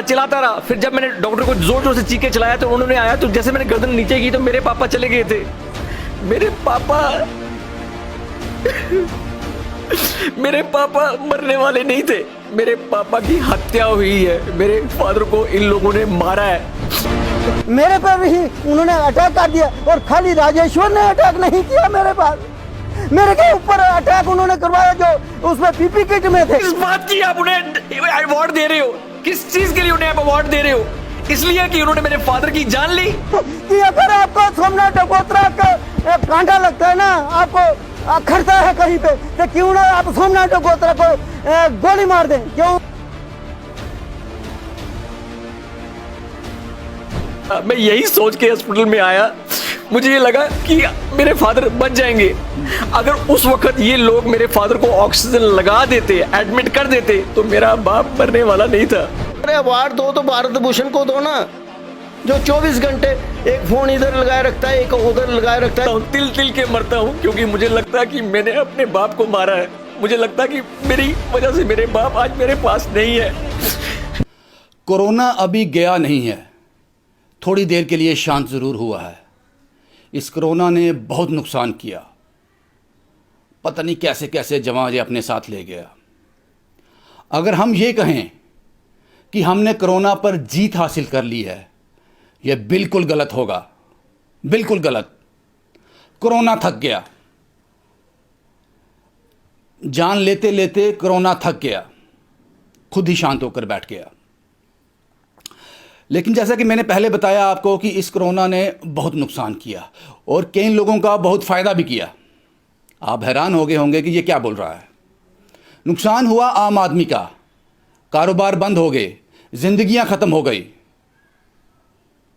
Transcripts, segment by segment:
चिल्लाता रहा। फिर जब मैंने डॉक्टर को जोर जोर से चीखे चलाया तो उन्होंने आया, तो जैसे मैंने गर्दन नीचे की तो मेरे पापा चले गए थे। मेरे पापा मरने वाले नहीं थे, मेरे पापा की हत्या हुई है। मेरे फादर को इन लोगों ने मारा है। मेरे पर ही उन्होंने अटैक कर दिया, और खाली राजेश्वर ने अटैक नहीं किया मेरे पास, मेरे के ऊपर अटैक उन्होंने करवाया जो उसमें पीपी किट में थे। किस बात की आप उन्हें अवार्ड दे रहे हो? किस चीज के लिए उन्हें आप अवार्ड दे रहे हो? इसलिए कि उन्होंने मेरे फादर की जान ली? कि अगर आपको सोमनाथ डगोत्रा का कांटा लगता है ना, आपको अखरता है कहीं पे, तो क्यों ना आप सोमनाथ डगोत्रा को गोली मार दें? क्यों? मैं यही सोच के हॉस्पिटल में आया, मुझे ये लगा कि मेरे फादर बच जाएंगे। अगर उस वक्त ये लोग मेरे फादर को ऑक्सीजन लगा देते, एडमिट कर देते, तो मेरा बाप मरने वाला नहीं था। अरे अवार्ड दो तो भारत भूषण को दो ना, जो 24 घंटे एक फोन इधर लगाए रखता है, एक उधर लगाए रखता है। तिल तिल के मरता हूँ, क्योंकि मुझे लगता है कि मैंने अपने बाप को मारा है। मुझे लगता है कि मेरी वजह से मेरे बाप आज मेरे पास नहीं है। कोरोना अभी गया नहीं है, थोड़ी देर के लिए शांत ज़रूर हुआ है। इस कोरोना ने बहुत नुकसान किया, पता नहीं कैसे कैसे जमाने अपने साथ ले गया। अगर हम ये कहें कि हमने कोरोना पर जीत हासिल कर ली है, यह बिल्कुल गलत होगा, बिल्कुल गलत। कोरोना थक गया, जान लेते लेते कोरोना थक गया, खुद ही शांत होकर बैठ गया। लेकिन जैसा कि मैंने पहले बताया आपको कि इस कोरोना ने बहुत नुकसान किया और कई लोगों का बहुत फ़ायदा भी किया। आप हैरान हो गए होंगे कि ये क्या बोल रहा है। नुकसान हुआ आम आदमी का, कारोबार बंद हो गए, जिंदगियां ख़त्म हो गई।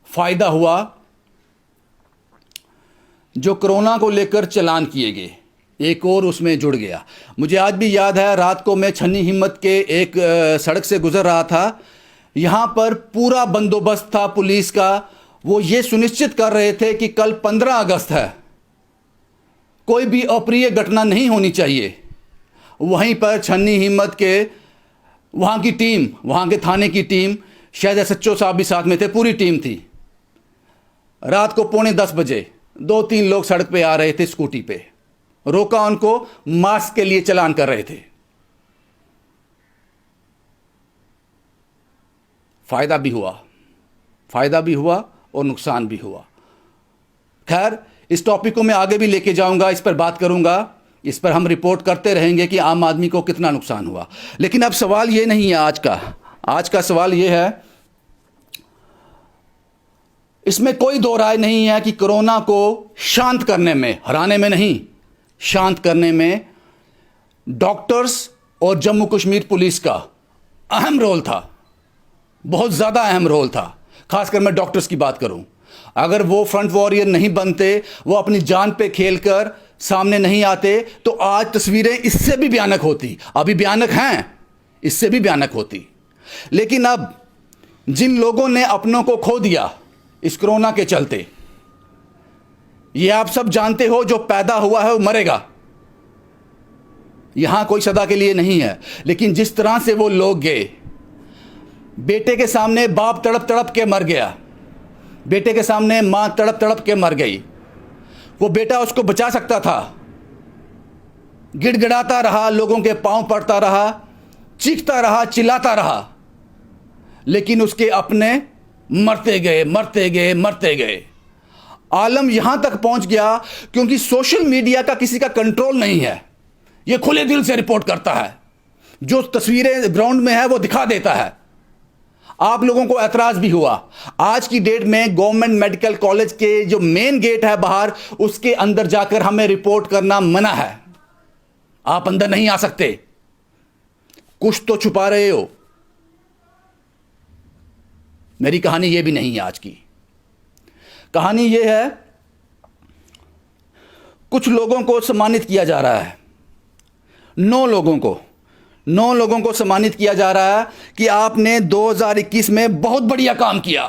फ़ायदा हुआ जो कोरोना को लेकर चालान किए गए, एक और उसमें जुड़ गया। मुझे आज भी याद है, रात को मैं छन्नी हिम्मत के एक सड़क से गुजर रहा था। यहाँ पर पूरा बंदोबस्त था पुलिस का। वो ये सुनिश्चित कर रहे थे कि कल 15 अगस्त है, कोई भी अप्रिय घटना नहीं होनी चाहिए। वहीं पर छन्नी हिम्मत के वहाँ की टीम, वहाँ के थाने की टीम, शायद एसएचओ साहब भी साथ में थे, पूरी टीम थी। रात को 9:45 बजे 2-3 लोग सड़क पे आ रहे थे स्कूटी पे, रोका उनको, मास्क के लिए चालान कर रहे थे। फ़ायदा भी हुआ और नुकसान भी हुआ। खैर, इस टॉपिक को मैं आगे भी लेके जाऊंगा, इस पर बात करूंगा, इस पर हम रिपोर्ट करते रहेंगे कि आम आदमी को कितना नुकसान हुआ। लेकिन अब सवाल ये नहीं है आज का सवाल ये है, इसमें कोई दो राय नहीं है कि कोरोना को शांत करने में, हराने में नहीं, शांत करने में डॉक्टर्स और जम्मू कश्मीर पुलिस का अहम रोल था, बहुत ज़्यादा अहम रोल था। खासकर मैं डॉक्टर्स की बात करूं, अगर वो फ्रंट वॉरियर नहीं बनते, वो अपनी जान पे खेलकर सामने नहीं आते, तो आज तस्वीरें इससे भी भयानक होती। अभी भयानक हैं, इससे भी भयानक होती। लेकिन अब जिन लोगों ने अपनों को खो दिया इस कोरोना के चलते, ये आप सब जानते हो, जो पैदा हुआ है वो मरेगा, यहां कोई सदा के लिए नहीं है। लेकिन जिस तरह से वो लोग गए, बेटे के सामने बाप तड़प तड़प के मर गया, बेटे के सामने मां तड़प तड़प के मर गई। वो बेटा उसको बचा सकता था, गिड़गिड़ाता रहा, लोगों के पांव पड़ता रहा, चीखता रहा, चिल्लाता रहा, लेकिन उसके अपने मरते गए। आलम यहां तक पहुंच गया क्योंकि सोशल मीडिया का किसी का कंट्रोल नहीं है। यह खुले दिल से रिपोर्ट करता है, जो तस्वीरें ग्राउंड में है वो दिखा देता है। आप लोगों को एतराज भी हुआ। आज की डेट में गवर्नमेंट मेडिकल कॉलेज के जो मेन गेट है बाहर, उसके अंदर जाकर हमें रिपोर्ट करना मना है। आप अंदर नहीं आ सकते, कुछ तो छुपा रहे हो। मेरी कहानी यह भी नहीं है। आज की कहानी यह है, कुछ लोगों को सम्मानित किया जा रहा है, 9 लोगों को सम्मानित किया जा रहा है कि आपने 2021 में बहुत बढ़िया काम किया,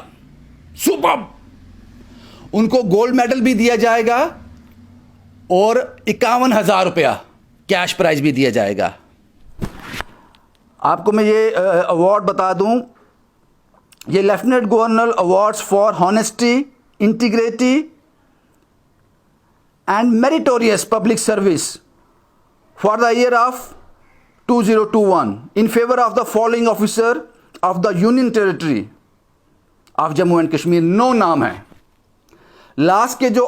सुपर। उनको गोल्ड मेडल भी दिया जाएगा और 51,000 रुपया कैश प्राइज भी दिया जाएगा। आपको मैं ये अवार्ड बता दूं, ये lieutenant governor awards for honesty, integrity and meritorious public service for the year of 2021 in favour of the following officer of the union territory of Jammu and Kashmir. 9 नाम है। लास्ट के जो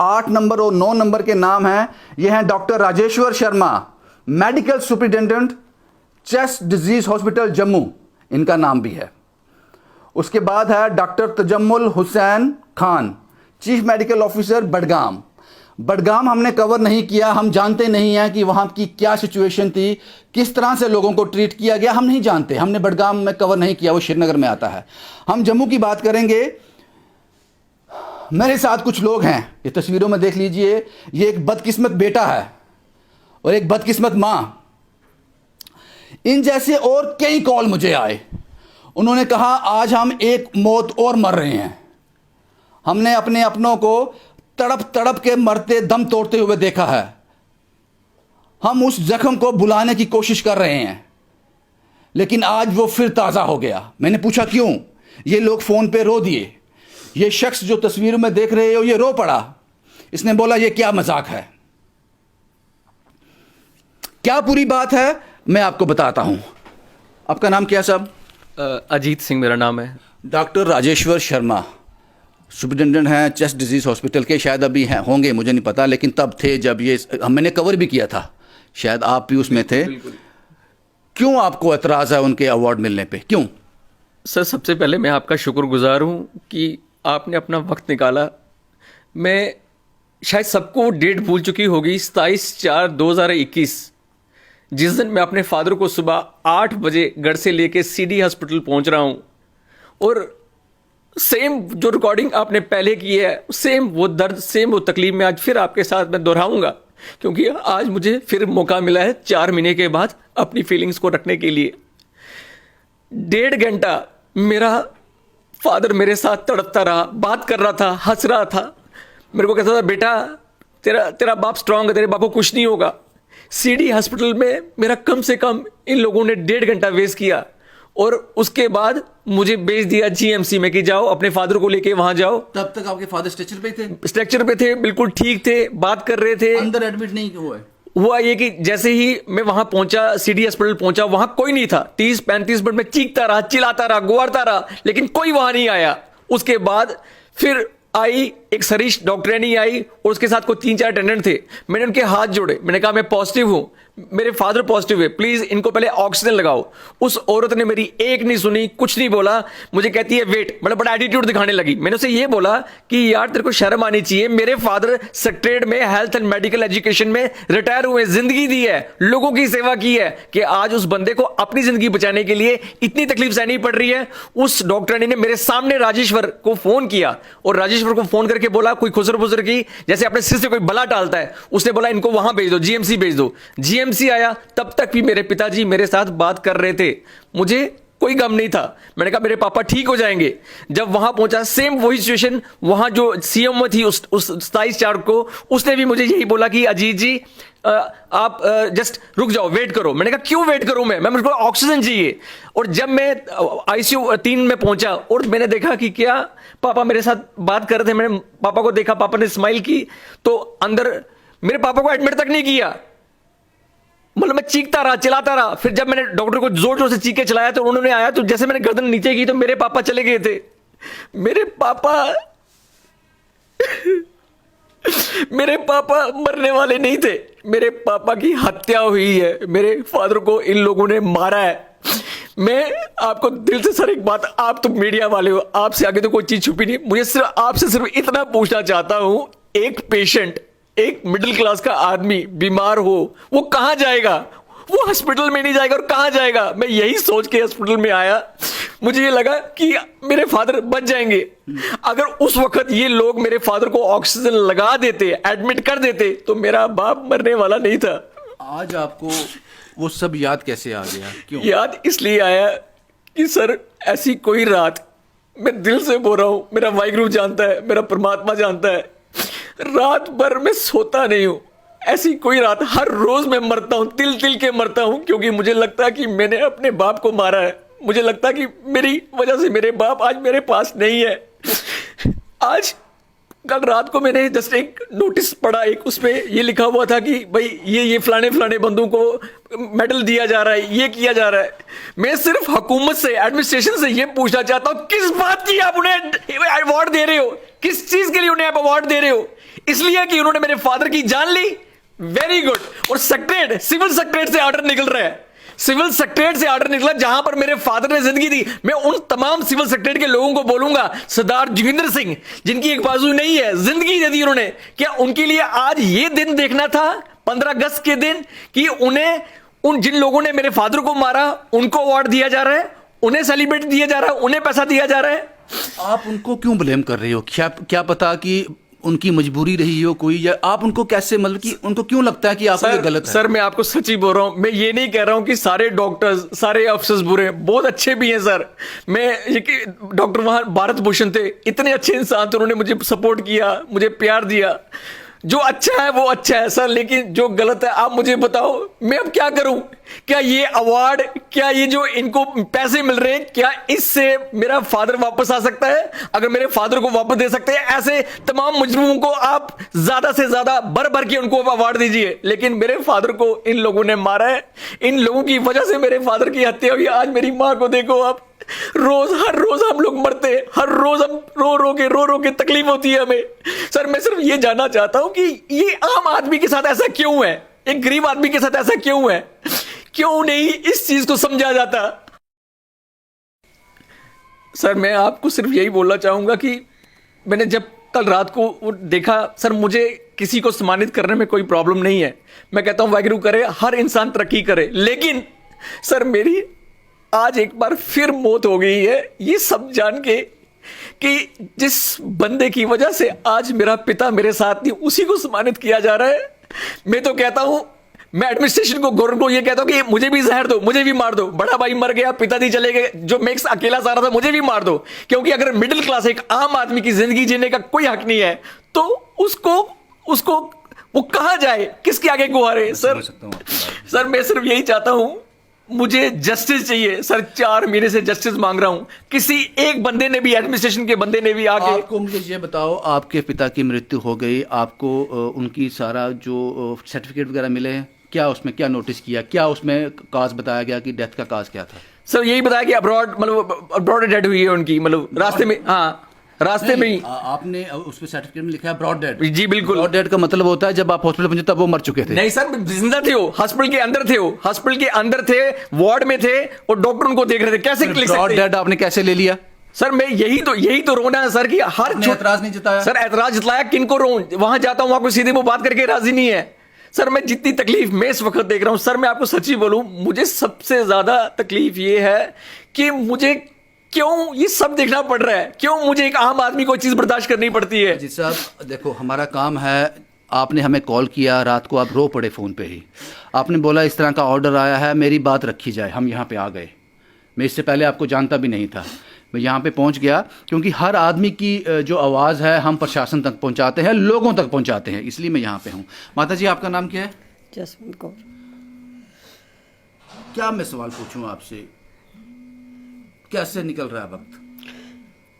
8 नंबर और 9 नंबर के नाम हैं, ये हैं doctor Rajeshwar Sharma, medical superintendent, chest disease hospital Jammu, इनका नाम भी है। उसके बाद है doctor Tajammul Hussain Khan, chief medical officer Budgam. Budgam हमने कवर नहीं किया, हम जानते नहीं हैं कि वहाँ की क्या सिचुएशन थी, किस तरह से लोगों को ट्रीट किया गया, हम नहीं जानते, हमने बडगाम में कवर नहीं किया, वो श्रीनगर में आता है। हम जम्मू की बात करेंगे। मेरे साथ कुछ लोग हैं, ये तस्वीरों में देख लीजिए, ये एक बदकिस्मत बेटा है और एक बदकिस्मत माँ। इन जैसे और कई कॉल मुझे आए, उन्होंने कहा आज हम एक मौत और मर रहे हैं। हमने अपने अपनों को तड़प तड़प के मरते, दम तोड़ते हुए देखा है। हम उस जख्म को भुलाने की कोशिश कर रहे हैं, लेकिन आज वो फिर ताज़ा हो गया। मैंने पूछा क्यों? ये लोग फ़ोन पे रो दिए। ये शख्स जो तस्वीरों में देख रहे हो, ये रो पड़ा। इसने बोला ये क्या मजाक है। क्या पूरी बात है मैं आपको बताता हूं। आपका नाम क्या साहब? अजीत सिंह मेरा नाम है। डॉक्टर राजेश्वर शर्मा सुपरिटेंडेंट हैं चेस्ट डिजीज हॉस्पिटल के, शायद अभी हैं, होंगे, मुझे नहीं पता, लेकिन तब थे जब ये मैंने कवर भी किया था, शायद आप भी उसमें थे। क्यों आपको एतराज़ है उनके अवार्ड मिलने पे, क्यों? सर सबसे पहले मैं आपका शुक्रगुजार हूँ कि आपने अपना वक्त निकाला। मैं शायद सबको डेट भूल चुकी होगी, 27/4/2021, जिस दिन मैं अपने फादर को सुबह 8 बजे घर से लेके सीडी हॉस्पिटल पहुँच रहा हूँ, और सेम जो रिकॉर्डिंग आपने पहले की है, सेम वो दर्द, सेम वो तकलीफ में आज फिर आपके साथ मैं दोहराऊंगा, क्योंकि आज मुझे फिर मौका मिला है 4 महीने के बाद अपनी फीलिंग्स को रखने के लिए। 1.5 घंटा मेरा फादर मेरे साथ तड़पता रहा, बात कर रहा था, हंस रहा था, मेरे को कहता था बेटा तेरा बाप स्ट्रांग है, तेरे बाप को कुछ नहीं होगा। सीडी हॉस्पिटल में मेरा कम से कम इन लोगों ने 1.5 घंटा वेस्ट किया, और उसके बाद मुझे भेज दिया जीएमसी में कि जाओ अपने फादर को लेके वहां जाओ। तब तक आपके फादर स्ट्रेचर पे थे? स्ट्रेचर पे थे, बिल्कुल ठीक थे, बात कर रहे थे। अंदर एडमिट नहीं हुआ? हुआ ये कि जैसे ही मैं वहां पहुंचा, सीडी हॉस्पिटल पहुंचा, वहां कोई नहीं था। 30-35 मिनट में चीखता रहा, चिल्लाता रहा, गुहारता रहा, लेकिन कोई वहां नहीं आया। उसके बाद फिर आई एक सरीश डॉक्टरेनी आई, और उसके साथ कोई 3-4 अटेंडेंट थे। मैंने उनके हाथ जोड़े, मैंने कहा मैं पॉजिटिव हूं, मेरे फादर पॉजिटिव है, प्लीज इनको पहले ऑक्सीजन लगाओ। उस औरत ने मेरी एक नहीं सुनी, कुछ नहीं बोला, मुझे कहती है वेट, मतलब बड़ा एटीट्यूड दिखाने लगी। मैंने उसे ये बोला कि यार तेरे को शर्म आनी चाहिए, मेरे फादर सेक्रेटरीट में हेल्थ एंड मेडिकल एजुकेशन में रिटायर हुए, जिंदगी दी है, लोगों की सेवा की है, कि आज उस बंदे को अपनी जिंदगी बचाने के लिए इतनी तकलीफ सहनी पड़ रही है। उस डॉक्टरानी ने मेरे सामने राजेश्वर को फोन किया, और राजेश्वर को फोन करके बोला कोई खुसर फुसर की, जैसे अपने सिर से कोई बला टालता है, उसने बोला इनको वहां भेज दो, जीएमसी भेज दो। जीएमसी आया, तब तक भी मेरे पिताजी मेरे साथ बात कर रहे थे, मुझे कोई गम नहीं था। मैंने कहा मेरे पापा ठीक हो जाएंगे। जब वहां पहुंचा, सेम वही सिचुएशन, वहां जो सीएम थी उस 27/4 को, उसने भी मुझे यही बोला कि अजीत जी आप जस्ट रुक जाओ, वेट करो। मैंने कहा क्यों वेट करूं मैं मुझको ऑक्सीजन चाहिए। और जब मैं आईसीयू 3 में पहुंचा और मैंने देखा कि क्या पापा मेरे साथ बात कर रहे थे, मैंने पापा को देखा, पापा ने स्माइल की, तो अंदर मेरे पापा को एडमिट तक नहीं किया, मतलब मैं चीखता रहा, चिल्लाता रहा। फिर जब मैंने डॉक्टर को जोर जोर से चीख के चलाया तो उन्होंने आया, तो जैसे मैंने गर्दन नीचे की तो मेरे पापा चले गए थे। मेरे पापा मरने वाले नहीं थे, मेरे पापा की हत्या हुई है, मेरे फादर को इन लोगों ने मारा है। मैं आपको दिल से सर एक बात, आप तो मीडिया वाले हो, आपसे आगे तो कोई चीज छुपी नहीं, मुझे सिर्फ आपसे सिर्फ इतना पूछना चाहता हूं, एक पेशेंट, एक मिडिल क्लास का आदमी बीमार हो, वो कहां जाएगा? वो हॉस्पिटल में नहीं जाएगा, और कहां जाएगा? मैं यही सोच के हॉस्पिटल में आया, मुझे ये लगा कि मेरे फादर बच जाएंगे। अगर उस वक्त ये लोग मेरे फादर को ऑक्सीजन लगा देते, एडमिट कर देते, तो मेरा बाप मरने वाला नहीं था। आज आपको वो सब याद कैसे आ गया? क्यों याद इसलिए आया कि सर ऐसी कोई रात, मैं दिल से बोल रहा हूं, मेरा वाहिगुरु जानता है, मेरा परमात्मा जानता है, रात भर मैं सोता नहीं हूं। ऐसी कोई रात, हर रोज मैं मरता हूं, तिल तिल के मरता हूं, क्योंकि मुझे लगता है कि मैंने अपने बाप को मारा है, मुझे लगता कि मेरी वजह से मेरे बाप आज मेरे पास नहीं है। आज कल रात को मैंने जस्ट एक नोटिस पढ़ा, एक उस पे ये लिखा हुआ था कि भाई ये फलाने फलाने बंदों को मेडल दिया जा रहा है, ये किया जा रहा है। मैं सिर्फ हुकूमत से, एडमिनिस्ट्रेशन से ये पूछना चाहता हूं, किस बात की आप उन्हें अवार्ड दे रहे हो? किस चीज के लिए उन्हें आप अवार्ड दे रहे हो? इसलिए कि उन्होंने मेरे फादर की जान ली? Very good. और सेक्रेटरीट, सिविल सेक्रेटरीट से ऑर्डर निकल रहा है, सिविल सेक्रेटरीट से ऑर्डर निकला जहां पर मेरे फादर ने जिंदगी दी। मैं उन तमाम सिविल सेक्रेटरीट के लोगों को बोलूंगा, सरदार जोगिंदर सिंह जिनकी एक बाजू नहीं है, जिंदगी दे दी उन्होंने, क्या उनके लिए आज ये दिन देखना था 15 अगस्त के दिन कि उन्हें उन जिन लोगों ने मेरे फादर को मारा उनको अवार्ड दिया जा रहा है, उन्हें सेलिब्रेट दिया जा रहा है, उन्हें पैसा दिया जा रहा है? आप उनको क्यों ब्लेम कर रहे हो? क्या पता कि उनकी मजबूरी रही हो कोई, या आप उनको कैसे, मतलब कि उनको क्यों लगता है कि आप ये गलत है? सर मैं आपको सच ही बोल रहा हूं, मैं ये नहीं कह रहा हूं कि सारे डॉक्टर्स, सारे अफसर्स बुरे हैं, बहुत अच्छे भी हैं सर। मैं ये कि डॉक्टर वहां भारत भूषण थे, इतने अच्छे इंसान थे, उन्होंने मुझे सपोर्ट किया, मुझे प्यार दिया। जो अच्छा है वो अच्छा है सर, लेकिन जो गलत है आप मुझे बताओ, मैं अब क्या करूं? क्या ये अवार्ड, क्या ये जो इनको पैसे मिल रहे हैं, क्या इससे मेरा फादर वापस आ सकता है? अगर मेरे फादर को वापस दे सकते हैं, ऐसे तमाम मुजरिमों को आप ज्यादा से ज्यादा भर भर के उनको अवार्ड दीजिए। लेकिन मेरे फादर को इन लोगों ने मारा है, इन लोगों की वजह से मेरे फादर की हत्या हुई। आज मेरी माँ को देखो आप, हर रोज हम लोग मरते हैं, हर रोज हम रो रो के तकलीफ होती है हमें। सर मैं सिर्फ ये जानना चाहता हूं कि ये आम आदमी के साथ ऐसा क्यों है, एक गरीब आदमी के साथ ऐसा क्यों है? क्यों नहीं इस चीज को समझा जाता? सर मैं आपको सिर्फ यही बोलना चाहूंगा कि मैंने जब कल रात को वो देखा, सर मुझे किसी को सम्मानित करने में कोई प्रॉब्लम नहीं है, मैं कहता हूं वाहिगुरू करे हर इंसान तरक्की करे, लेकिन सर मेरी आज एक बार फिर मौत हो गई है, ये सब जान के कि जिस बंदे की वजह से आज मेरा पिता मेरे साथ नहीं, उसी को सम्मानित किया जा रहा है। मैं तो कहता हूं, मैं एडमिनिस्ट्रेशन को, गवर्नमेंट को ये कहता हूं कि मुझे भी जहर दो, मुझे भी मार दो। बड़ा भाई मर गया, पिताजी चले गए, जो मैं अकेला सारा था, मुझे भी मार दो। क्योंकि अगर मिडिल क्लास, एक आम आदमी की जिंदगी जीने का कोई हक नहीं है, तो उसको वो कहां जाए, किसके आगे गुहारे? सर मैं सिर्फ यही चाहता हूं, मुझे जस्टिस चाहिए सर। 4 महीने से जस्टिस मांग रहा हूं, किसी एक बंदे ने भी, एडमिनिस्ट्रेशन के बंदे ने भी आके। आपको मुझे ये बताओ, आपके पिता की मृत्यु हो गई, आपको उनकी सारा जो सर्टिफिकेट वगैरह मिले हैं, क्या उसमें क्या नोटिस किया, क्या उसमें काज बताया गया कि डेथ का काज क्या था? सर यही बताया कि अब्रॉड, मतलब अब्रॉड डेथ हुई है उनकी, मतलब रास्ते में, हाँ रास्ते में ही। आपने उस पे सर्टिफिकेट में लिखा है ब्रॉड डेड? जी बिल्कुल। ब्रॉड डेड का मतलब होता है जब आप हॉस्पिटल पहुंचे तब वो मर चुके थे? नहीं सर, जिंदा थे वो, हॉस्पिटल के अंदर थे, वो हॉस्पिटल के अंदर थे, वार्ड में थे, और डॉक्टर उनको देख रहे थे। कैसे लिख सकते? ब्रॉड डेड आपने कैसे ले लिया? सर मैं यही तो रोना है सर, कि हर एतराज नहीं जताया? सर एतराज जताया, किनको रो? वहां जाता हूं, वहां कोई सीधे मुंह बात करके राजी नहीं है। सर मैं जितनी तकलीफ मैं इस वक्त देख रहा हूं, सर मैं आपको सच्ची बोलूं, मुझे सबसे ज्यादा तकलीफ ये है कि मुझे क्यों ये सब देखना पड़ रहा है, क्यों मुझे एक आम आदमी को चीज बर्दाश्त करनी पड़ती है? जी साहब देखो, हमारा काम है, आपने हमें कॉल किया रात को, आप रो पड़े फ़ोन पे ही, आपने बोला इस तरह का ऑर्डर आया है, मेरी बात रखी जाए, हम यहाँ पे आ गए। मैं इससे पहले आपको जानता भी नहीं था, मैं यहाँ पे पहुँच गया, क्योंकि हर आदमी की जो आवाज़ है हम प्रशासन तक पहुँचाते हैं, लोगों तक पहुँचाते हैं, इसलिए मैं यहाँ पे हूँ। माता जी आपका नाम क्या है? जसवंत कौर। क्या मैं सवाल पूछूँ आपसे, कैसे निकल रहा है वक्त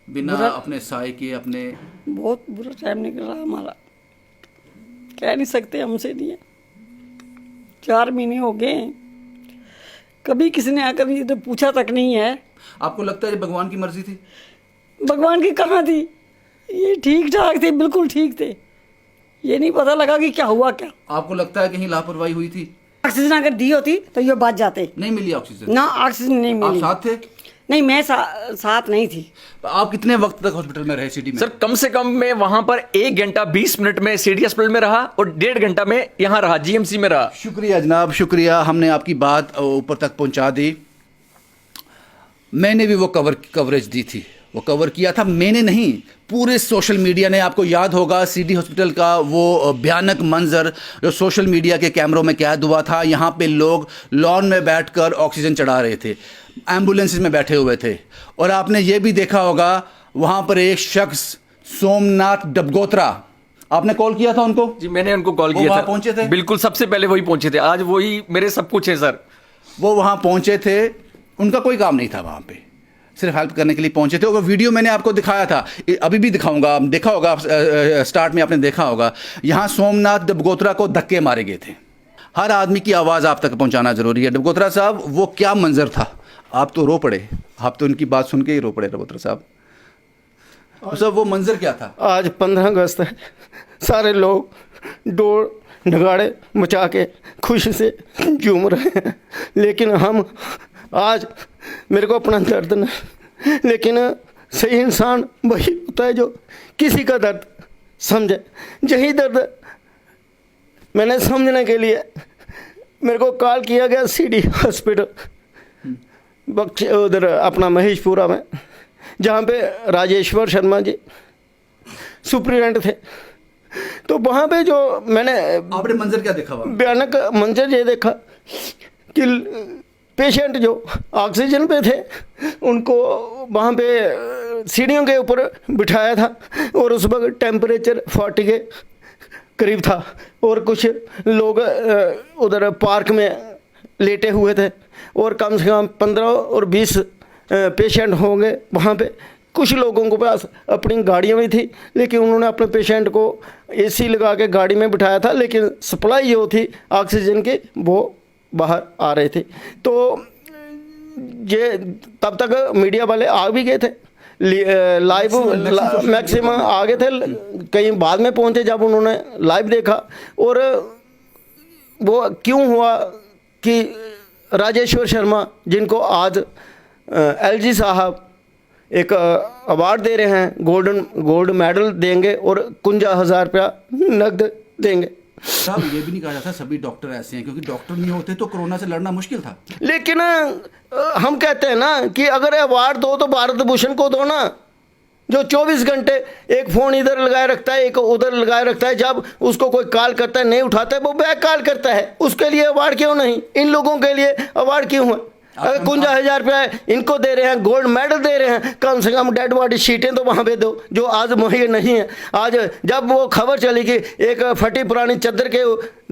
बिना अपने साय के? अपने बहुत बुरा टाइम निकल रहा हमारा, कह नहीं सकते, हमसे नहीं है। 4 महीने हो गए, कभी किसी ने आकर ये तो पूछा तक नहीं है। आपको लगता है ये भगवान की मर्जी थी? भगवान की कहाँ थी, ये ठीक ठाक थे, बिल्कुल ठीक थे, ये नहीं पता लगा कि क्या हुआ क्या। आपको लगता है कहीं लापरवाही हुई थी? ऑक्सीजन अगर दी होती तो ये बच जाते। नहीं मिली ऑक्सीजन? ना ऑक्सीजन नहीं मिली। आप साथ थे? नहीं मैं साथ नहीं थी। आप कितने वक्त तक हॉस्पिटल में रहे सिटी में? सर कम से कम मैं वहां पर 1 घंटा 20 मिनट में सिटी हॉस्पिटल में रहा, और 1.5 घंटा में यहां रहा, जीएमसी में रहा। शुक्रिया जनाब, शुक्रिया, हमने आपकी बात ऊपर तक पहुंचा दी। मैंने भी वो कवरेज दी थी, वो कवर किया था, मैंने नहीं, पूरे सोशल मीडिया ने। आपको याद होगा सिटी हॉस्पिटल का वो भयानक मंजर जो सोशल मीडिया के कैमरों में कैद हुआ था। यहाँ पे लोग लॉन में बैठकर ऑक्सीजन चढ़ा रहे थे, एम्बुलेंसेस में बैठे हुए थे, और आपने ये भी देखा होगा वहाँ पर एक शख्स सोमनाथ डबगोत्रा, आपने कॉल किया था उनको? जी मैंने उनको कॉल किया था। पहुंचे थे? बिल्कुल, सबसे पहले वही पहुंचे थे, आज वही मेरे सब कुछ है सर। वो वहाँ पहुंचे थे, उनका कोई काम नहीं था वहाँ पे, सिर्फ हेल्प करने के लिए पहुंचे थे। और वो वीडियो मैंने आपको दिखाया था, अभी भी दिखाऊंगा, देखा होगा, स्टार्ट में आपने देखा होगा, यहाँ सोमनाथ डबगोत्रा को धक्के मारे गए थे। हर आदमी की आवाज़ आप तक पहुंचाना ज़रूरी है। डबगोत्रा साहब, वो क्या मंजर था, आप तो रो पड़े, आप तो उनकी बात सुन के ही रो पड़े डबगोत्रा साहब। सब वो मंजर क्या था? आज 15 अगस्त है, सारे लोग डोर नगाड़े मचा के खुशी से झूम रहे हैं, लेकिन हम आज, मेरे को अपना दर्द नहीं, लेकिन सही इंसान वही होता है जो किसी का दर्द समझे। यही दर्द मैंने समझने के लिए मेरे को कॉल किया गया CD हॉस्पिटल उधर अपना महेशपुरा में, जहाँ पे राजेश्वर शर्मा जी सुप्रिटेंडेंट थे। तो वहाँ पे जो मैंने आपने मंजर क्या देखा वहाँ? भयानक मंजर ये देखा कि पेशेंट जो ऑक्सीजन पे थे उनको वहाँ पे सीढ़ियों के ऊपर बिठाया था, और उस वक्त टेम्परेचर 40 के करीब था, और कुछ लोग उधर पार्क में लेटे हुए थे, और कम से कम 15 और 20 पेशेंट होंगे वहाँ पे। कुछ लोगों के पास अपनी गाड़ियाँ भी थी, लेकिन उन्होंने अपने पेशेंट को AC लगा के गाड़ी में बिठाया था, लेकिन सप्लाई जो थी ऑक्सीजन की वो बाहर आ रहे थे। तो ये तब तक मीडिया वाले आ भी गए थे, लाइव मैक्सिमम आ गए थे, कहीं बाद में पहुंचे जब उन्होंने लाइव देखा। और वो क्यों हुआ कि राजेश्वर शर्मा, जिनको आज LG साहब एक अवार्ड दे रहे हैं, गोल्ड मेडल देंगे और 51,000 रुपया नकद देंगे। साहब, ये भी नहीं कहा जाता सभी डॉक्टर ऐसे हैं, क्योंकि डॉक्टर नहीं होते तो कोरोना से लड़ना मुश्किल था। लेकिन हम कहते हैं ना कि अगर अवार्ड दो तो भारत भूषण को दो ना, जो 24 घंटे एक फ़ोन इधर लगाए रखता है, एक उधर लगाए रखता है, जब उसको कोई कॉल करता है नहीं उठाता है, वो बैक कॉल करता है, उसके लिए अवार्ड क्यों नहीं? इन लोगों के लिए अवार्ड क्यों है? अगर 51,000 रुपया इनको दे रहे हैं, गोल्ड मेडल दे रहे हैं, कम से कम डेड बॉडी शीटें तो वहाँ पे दो, जो आज मुहैया नहीं है। आज जब वो खबर चली कि एक फटी पुरानी चादर के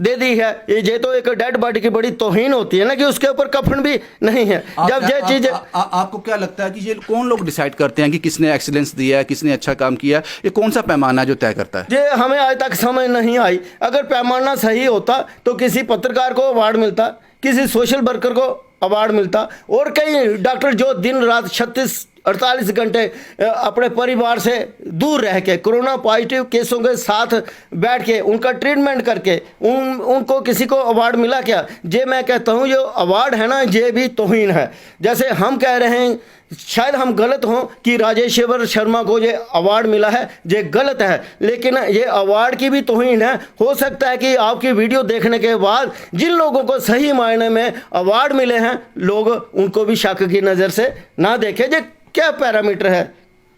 दे दी है, ये तो एक डेड बॉडी की बड़ी तौहीन होती है ना, कि उसके ऊपर कफन भी नहीं है। जब ये चीज़ आपको क्या लगता है कि ये कौन लोग डिसाइड करते हैं कि किसने एक्सीलेंस दिया है, किसने अच्छा काम किया है? ये कौन सा पैमाना है जो तय करता है? ये हमें आज तक समझ नहीं आई। अगर पैमाना सही होता तो किसी पत्रकार को अवार्ड मिलता, किसी सोशल वर्कर को अवार्ड मिलता, और कई डॉक्टर जो दिन रात 36-48 घंटे अपने परिवार से दूर रह के कोरोना पॉजिटिव केसों के साथ बैठ के उनका ट्रीटमेंट करके उनको किसी को अवार्ड मिला क्या? ये मैं कहता हूँ जो अवार्ड है ना, ये भी तौहीन है। जैसे हम कह रहे हैं, शायद हम गलत हों कि राजेश्वर शर्मा को ये अवार्ड मिला है, ये गलत है, लेकिन ये अवार्ड की भी तौहीन है। हो सकता है कि आपकी वीडियो देखने के बाद जिन लोगों को सही मायने में अवार्ड मिले हैं, लोग उनको भी शक की नज़र से ना देखें। ये क्या पैरामीटर है,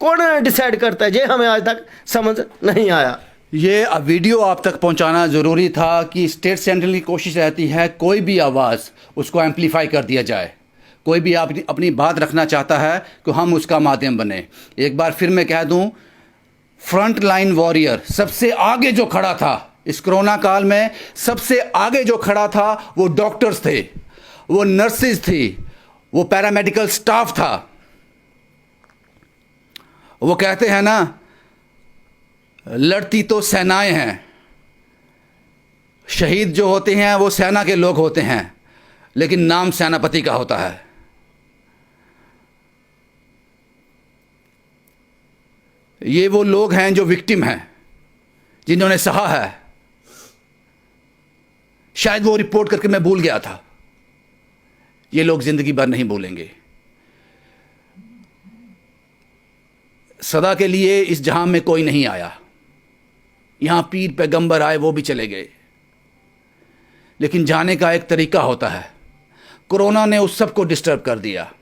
कौन डिसाइड करता है, ये हमें आज तक समझ नहीं आया। ये वीडियो आप तक पहुंचाना ज़रूरी था कि स्टेट सेंट्रल की कोशिश रहती है कोई भी आवाज़ उसको एम्पलीफाई कर दिया जाए। कोई भी आप अपनी बात रखना चाहता है कि हम उसका माध्यम बने। एक बार फिर मैं कह दूं, फ्रंट लाइन वॉरियर, सबसे आगे जो खड़ा था इस कोरोना काल में, सबसे आगे जो खड़ा था वो डॉक्टर्स थे, वो नर्सेज थी, वो पैरामेडिकल स्टाफ था। वो कहते हैं ना, लड़ती तो सेनाएं हैं, शहीद जो होते हैं वो सेना के लोग होते हैं, लेकिन नाम सेनापति का होता है। ये वो लोग हैं जो विक्टिम हैं, जिन्होंने सहा है। शायद वो रिपोर्ट करके मैं भूल गया था, ये लोग जिंदगी भर नहीं भूलेंगे। सदा के लिए इस जहां में कोई नहीं आया। यहां पीर पैगंबर आए, वो भी चले गए, लेकिन जाने का एक तरीका होता है। कोरोना ने उस सब को डिस्टर्ब कर दिया।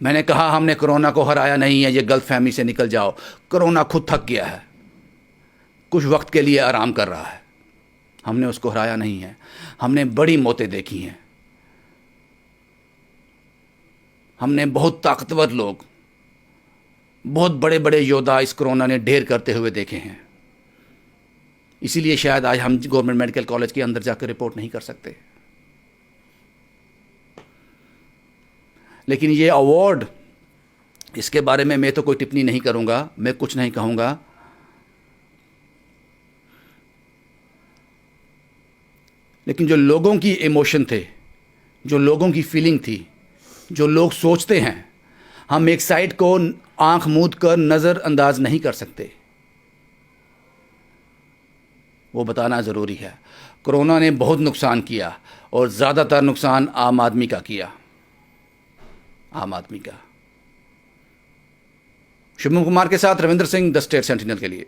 मैंने कहा हमने कोरोना को हराया नहीं है, ये गलतफहमी से निकल जाओ। कोरोना खुद थक गया है, कुछ वक्त के लिए आराम कर रहा है। हमने उसको हराया नहीं है। हमने बड़ी मौतें देखी हैं, हमने बहुत ताकतवर लोग, बहुत बड़े बड़े योद्धा इस कोरोना ने ढेर करते हुए देखे हैं। इसीलिए शायद आज हम गवर्नमेंट मेडिकल कॉलेज के अंदर जाकर रिपोर्ट नहीं कर सकते। लेकिन ये अवार्ड, इसके बारे में मैं तो कोई टिप्पणी नहीं करूँगा, मैं कुछ नहीं कहूँगा। लेकिन जो लोगों की इमोशन थे, जो लोगों की फीलिंग थी, जो लोग सोचते हैं, हम एक साइड को आंख मूंद कर नज़रअंदाज नहीं कर सकते, वो बताना ज़रूरी है। कोरोना ने बहुत नुकसान किया और ज़्यादातर नुकसान आम आदमी का किया, आम आदमी का। शुभम कुमार के साथ Ravindra Singh, the state sentinel के लिए।